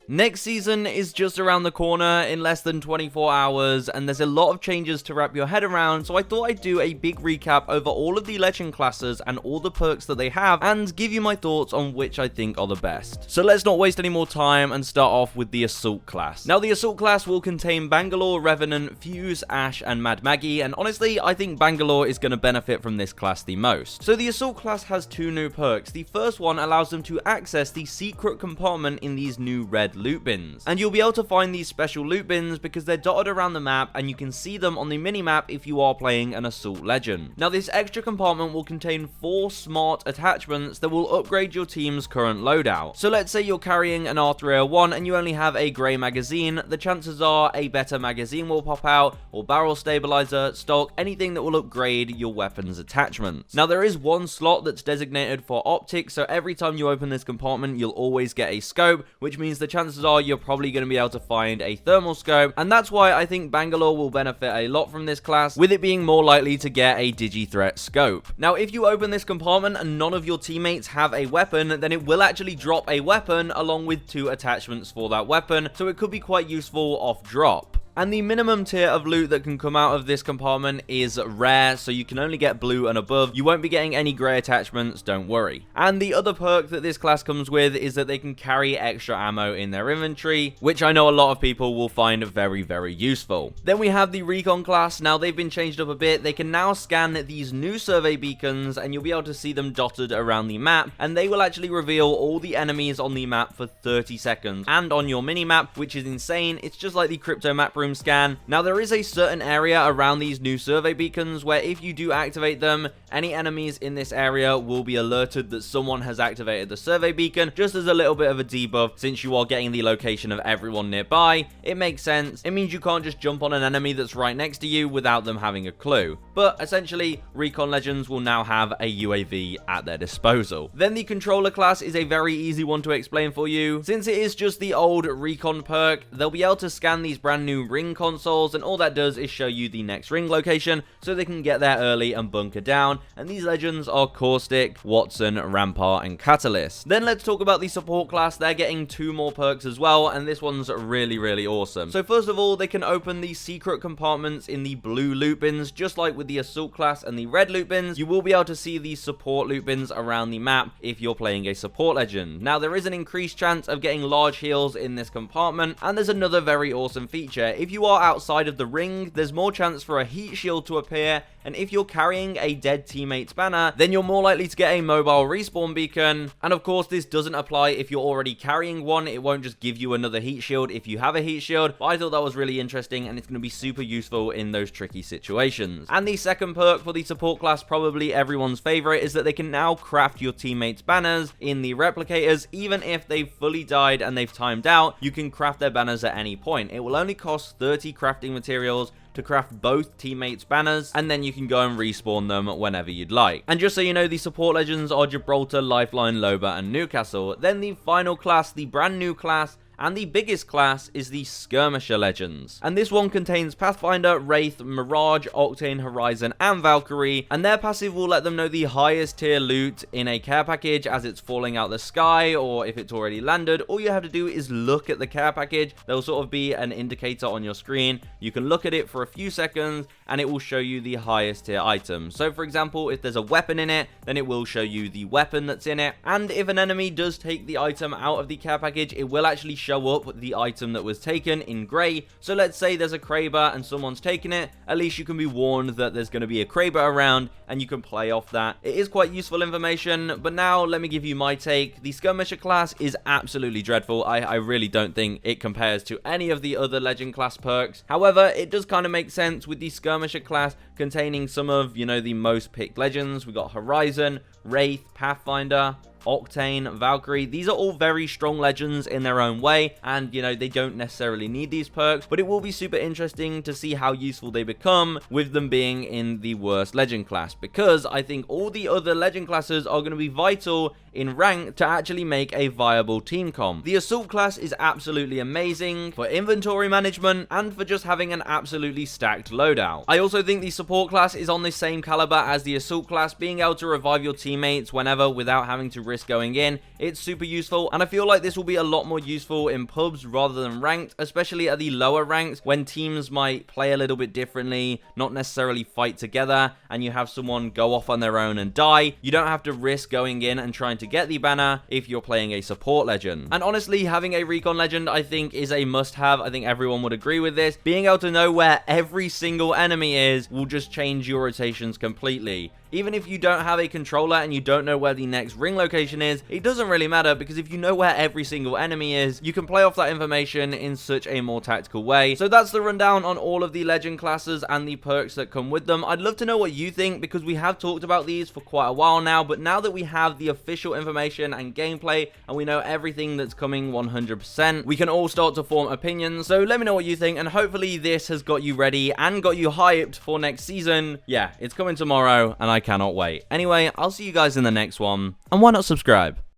Next season is just around the corner in less than 24 hours, and there's a lot of changes to wrap your head around, so I thought I'd do a big recap over all of the legend classes and all the perks that they have, and give you my thoughts on which I think are the best. So let's not waste any more time and start off with the Assault class. Now, the Assault class will contain Bangalore, Revenant, Fuse, Ash, and Mad Maggie, and honestly, I think Bangalore is going to benefit from this class the most. So the Assault class has two new perks. The first one allows them to access the secret compartment in these new red loot bins, and you'll be able to find these special loot bins because they're dotted around the map and you can see them on the minimap if you are playing an Assault Legend. Now, this extra compartment will contain 4 smart attachments that will upgrade your team's current loadout. So let's say you're carrying an R301 and you only have a grey magazine, the chances are a better magazine will pop out, or barrel stabilizer, stock, anything that will upgrade your weapon's attachments. Now, there is one slot that's designated for optics, so every time you open this compartment you'll always get a scope, which means the chances are you're probably going to be able to find a thermal scope, and that's why I think Bangalore will benefit a lot from this class, with it being more likely to get a Digi-Threat scope. Now, if you open this compartment and none of your teammates have a weapon, then it will actually drop a weapon along with 2 attachments for that weapon, so it could be quite useful off drop. And the minimum tier of loot that can come out of this compartment is rare, so you can only get blue and above. You won't be getting any grey attachments, don't worry. And the other perk that this class comes with is that they can carry extra ammo in their inventory, which I know a lot of people will find very, very useful. Then we have the Recon class. Now, they've been changed up a bit. They can now scan these new survey beacons, and you'll be able to see them dotted around the map, and they will actually reveal all the enemies on the map for 30 seconds, and on your mini-map, which is insane. It's just like the crypto map room scan. Now, there is a certain area around these new survey beacons where if you do activate them, any enemies in this area will be alerted that someone has activated the survey beacon, just as a little bit of a debuff. Since you are getting the location of everyone nearby, it makes sense. It means you can't just jump on an enemy that's right next to you without them having a clue. But essentially, Recon Legends will now have a UAV at their disposal. Then the Controller class is a very easy one to explain for you. Since it is just the old Recon perk, they'll be able to scan these brand new ring consoles, and all that does is show you the next ring location so they can get there early and bunker down. And these legends are Caustic, Watson, Rampart, and Catalyst. Then let's talk about the support class. They're getting 2 more perks as well, and this one's really, really awesome. So first of all, they can open these secret compartments in the blue loot bins, just like with the Assault class and the red loot bins. You will be able to see these support loot bins around the map if you're playing a support legend. Now, there is an increased chance of getting large heals in this compartment, and there's another very awesome feature. If you are outside of the ring, there's more chance for a heat shield to appear, and if you're carrying a dead teammate's banner, then you're more likely to get a mobile respawn beacon. And of course, this doesn't apply if you're already carrying one. It won't just give you another heat shield if you have a heat shield, but I thought that was really interesting, and it's going to be super useful in those tricky situations. And the second perk for the support class, probably everyone's favorite, is that they can now craft your teammates' banners in the replicators. Even if they've fully died and they've timed out, you can craft their banners at any point. It will only cost 30 crafting materials to craft both teammates' banners, and then you can go and respawn them whenever you'd like. And just so you know, the support legends are Gibraltar, Lifeline, Loba, and Newcastle. Then the final class, the brand new class, and the biggest class, is the Skirmisher Legends. And this one contains Pathfinder, Wraith, Mirage, Octane, Horizon, and Valkyrie, and their passive will let them know the highest tier loot in a care package as it's falling out the sky, or if it's already landed. All you have to do is look at the care package. There'll sort of be an indicator on your screen. You can look at it for a few seconds, and it will show you the highest tier item. So for example, if there's a weapon in it, then it will show you the weapon that's in it. And if an enemy does take the item out of the care package, it will actually show up the item that was taken in grey. So let's say there's a Kraber and someone's taken it, at least you can be warned that there's going to be a Kraber around, and you can play off that. It is quite useful information. But now let me give you my take. The Skirmisher class is absolutely dreadful. I really don't think it compares to any of the other legend class perks. However, it does kind of make sense with the Skirmisher class containing some of, you know, the most picked legends. We got Horizon, Wraith, Pathfinder, Octane, Valkyrie. These are all very strong legends in their own way, and you know, they don't necessarily need these perks, but it will be super interesting to see how useful they become with them being in the worst legend class, because I think all the other legend classes are going to be vital in rank to actually make a viable team comp. The Assault class is absolutely amazing for inventory management and for just having an absolutely stacked loadout. I also think the Support class is on the same caliber as the Assault class, being able to revive your teammates whenever without having to risk going in, it's super useful, and I feel like this will be a lot more useful in pubs rather than ranked, especially at the lower ranks when teams might play a little bit differently, not necessarily fight together, and you have someone go off on their own and die. You don't have to risk going in and trying to get the banner if you're playing a support legend. And honestly, having a recon legend I think is a must-have. I think everyone would agree with this. Being able to know where every single enemy is will just change your rotations completely. Even if you don't have a controller and you don't know where the next ring location is, it doesn't really matter, because if you know where every single enemy is, you can play off that information in such a more tactical way. So that's the rundown on all of the legend classes and the perks that come with them. I'd love to know what you think, because we have talked about these for quite a while now, but now that we have the official information and gameplay and we know everything that's coming 100%, we can all start to form opinions. So let me know what you think, and hopefully this has got you ready and got you hyped for next season. Yeah, it's coming tomorrow and I cannot wait. Anyway, I'll see you guys in the next one, and why not subscribe?